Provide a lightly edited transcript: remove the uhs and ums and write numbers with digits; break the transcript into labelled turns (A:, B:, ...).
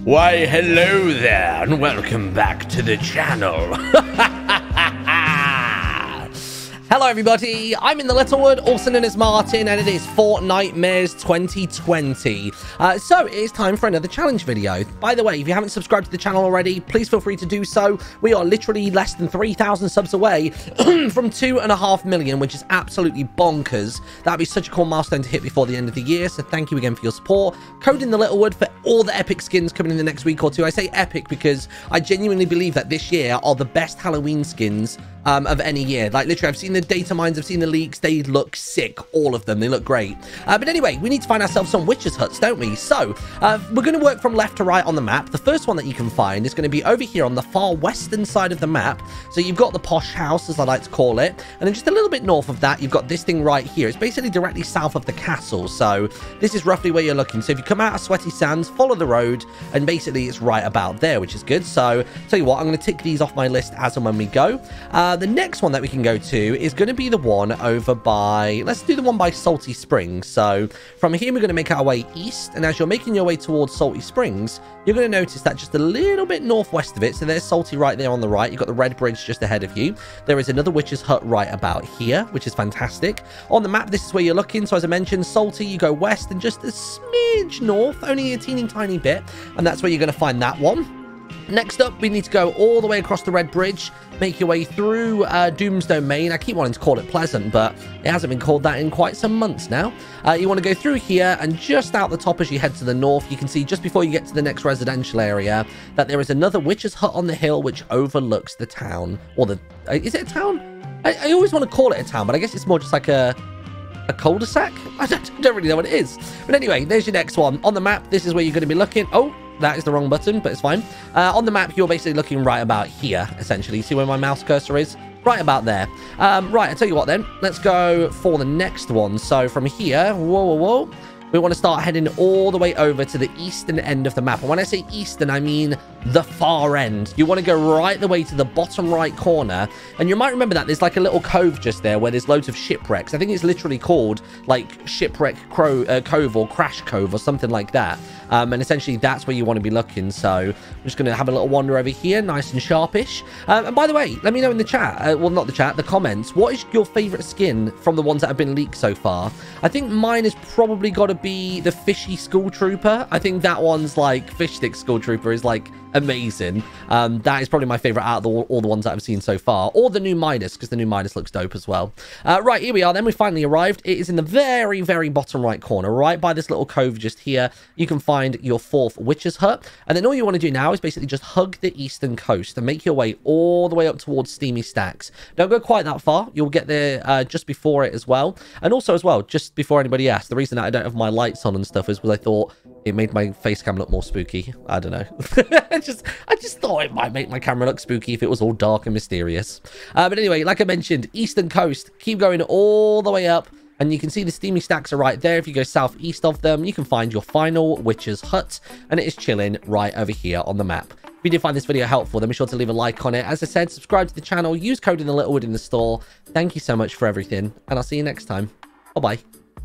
A: Why, hello there, and welcome back to the channel. Hello, everybody. I'm InTheLittleWood, also known as Martin, and it is Fortnite 2020. So it is time for another challenge video. By the way, if you haven't subscribed to the channel already, please feel free to do so. We are literally less than 3,000 subs away from 2.5 million, which is absolutely bonkers. That'd be such a cool milestone to hit before the end of the year. So thank you again for your support. Code InTheLittleWood for all the epic skins coming in the next week or two. I say epic because I genuinely believe that this year are the best Halloween skins of any year. Like, literally, I've seen the data mines, I've seen the leaks, they look sick, all of them, they look great. But anyway, we need to find ourselves some witches' huts, don't we? So we're going to work from left to right on the map. The first one that you can find is going to be over here on the far western side of the map. So you've got the posh house, as I like to call it, and then just a little bit north of that, you've got this thing right here. It's basically directly south of the castle, so this is roughly where you're looking. So if you come out of Sweaty Sands, follow the road, and basically it's right about there, which is good. So tell you what, I'm going to tick these off my list as and when we go. The next one that we can go to is going to be the one over by, let's do the one by Salty Springs. So from here, we're going to make our way east. And as you're making your way towards Salty Springs, you're going to notice that just a little bit northwest of it. So there's Salty right there on the right. You've got the red bridge just ahead of you. There is another witch's hut right about here, which is fantastic. On the map, this is where you're looking. So as I mentioned, Salty, you go west and just a smidge north, only a teeny tiny bit. And that's where you're going to find that one. Next up, we need to go all the way across the red bridge, make your way through Doomsday Main. I keep wanting to call it Pleasant, but it hasn't been called that in quite some months now. You want to go through here, and just out the top as you head to the north, you can see just before you get to the next residential area that there is another witch's hut on the hill which overlooks the town. Or the... is it a town? I always want to call it a town, but I guess it's more just like a cul-de-sac? I don't really know what it is. But anyway, there's your next one. On the map, this is where you're going to be looking. Oh, that is the wrong button, but it's fine. On the map, you're basically looking right about here, essentially. See where my mouse cursor is? Right about there. Right, I'll tell you what then. Let's go for the next one. So from here, whoa. We want to start heading all the way over to the eastern end of the map. And when I say eastern, I mean the far end. You want to go right the way to the bottom right corner. And you might remember that there's like a little cove just there where there's loads of shipwrecks. I think it's literally called like Shipwreck Cove or Crash Cove or something like that. And essentially that's where you want to be looking. So I'm just going to have a little wander over here, nice and sharpish. And by the way, let me know in the chat, well, not the chat, the comments, what is your favorite skin from the ones that have been leaked so far? I think mine has probably got to be the fishy school trooper. I think that one's like fish stick school trooper is like amazing. That is probably my favorite out of all the ones that I've seen so far, or the new Midas, because the new Midas looks dope as well. Right, here we are then. We finally arrived. It is in the very bottom right corner, right by this little cove just here. You can find your fourth witch's hut, and then all you want to do now is basically just hug the eastern coast and make your way all the way up towards Steamy Stacks. Don't go quite that far. You'll get there just before it as well. And also as well, just before anybody asks, the reason that I don't have my lights on and stuff is because I thought it made my face cam look more spooky. I don't know. I just thought it might make my camera look spooky if it was all dark and mysterious. But anyway, like I mentioned, eastern coast, keep going all the way up, and you can see the Steamy Stacks are right there. If you go southeast of them, you can find your final witch's hut, and it is chilling right over here on the map. If you did find this video helpful, then be sure to leave a like on it. As I said, subscribe to the channel, use code InTheLittleWood in the store. Thank you so much for everything, and I'll see you next time. Bye-bye.